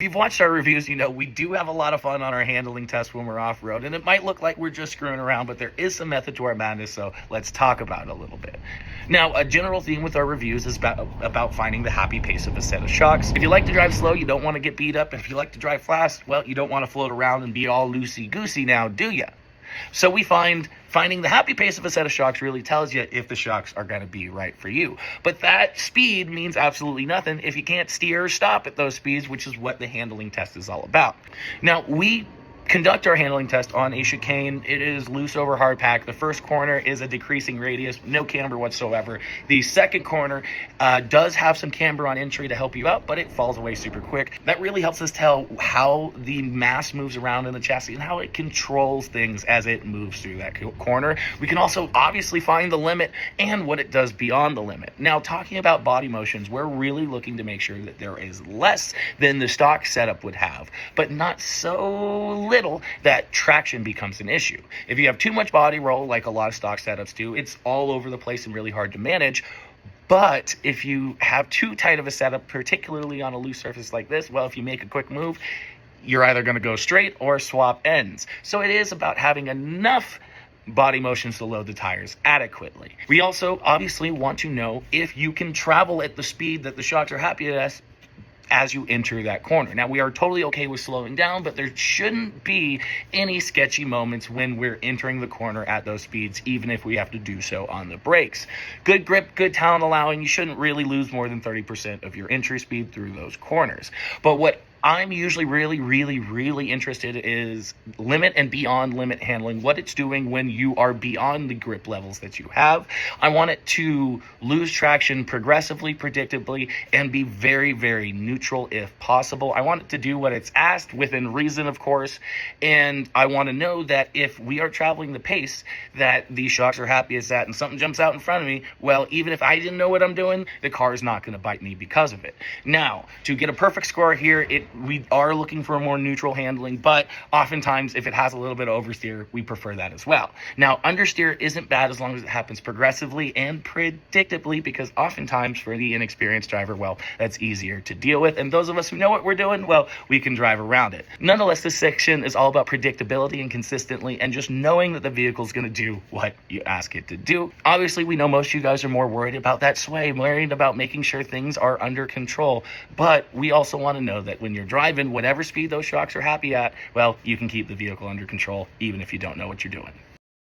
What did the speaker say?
If you've watched our reviews, you know we do have a lot of fun on our handling test when we're off-road, and it might look like we're just screwing around, but there is some method to our madness, so let's talk about it a little bit. Now, a general theme with our reviews is about finding the happy pace of a set of shocks. If you like to drive slow, you don't want to get beat up. If you like to drive fast, well, you don't want to float around and be all loosey-goosey now, do ya? So we finding the happy pace of a set of shocks really tells you if the shocks are going to be right for you. But that speed means absolutely nothing if you can't steer or stop at those speeds, which is what the handling test is all about. Now, we conduct our handling test on a chicane. It is loose over hard pack. The first corner is a decreasing radius, no camber whatsoever. The second corner does have some camber on entry to help you out, but it falls away super quick. That really helps us tell how the mass moves around in the chassis and how it controls things as it moves through that corner. We can also obviously find the limit and what it does beyond the limit. Now, talking about body motions, we're really looking to make sure that there is less than the stock setup would have, but not so little that traction becomes an issue. If you have too much body roll, like a lot of stock setups do, it's all over the place and really hard to manage. But if you have too tight of a setup, particularly on a loose surface like this, well, if you make a quick move, you're either going to go straight or swap ends. So it is about having enough body motions to load the tires adequately. We also obviously want to know if you can travel at the speed that the shocks are happy at as you enter that corner. Now, we are totally okay with slowing down, but there shouldn't be any sketchy moments when we're entering the corner at those speeds, even if we have to do so on the brakes. Good grip, good talent allowing, you shouldn't really lose more than 30% of your entry speed through those corners. But what I'm usually really interested is limit and beyond limit handling, what it's doing when you are beyond the grip levels that you have. I want it to lose traction progressively, predictably, and be very neutral if possible. I want it to do what it's asked within reason, of course, and I want to know that if we are traveling the pace that these shocks are happy as that and something jumps out in front of me, well, even if I didn't know what I'm doing, the car is not going to bite me because of it. Now, to get a perfect score here, we are looking for a more neutral handling, but oftentimes if it has a little bit of oversteer, we prefer that as well. Now, understeer isn't bad as long as it happens progressively and predictably, because oftentimes for the inexperienced driver, well, that's easier to deal with. And those of us who know what we're doing, well, we can drive around it. Nonetheless, this section is all about predictability and consistently and just knowing that the vehicle is going to do what you ask it to do. Obviously, we know most of you guys are more worried about that sway, worried about making sure things are under control, but we also want to know that when you're driving whatever speed those shocks are happy at, well, you can keep the vehicle under control even if you don't know what you're doing.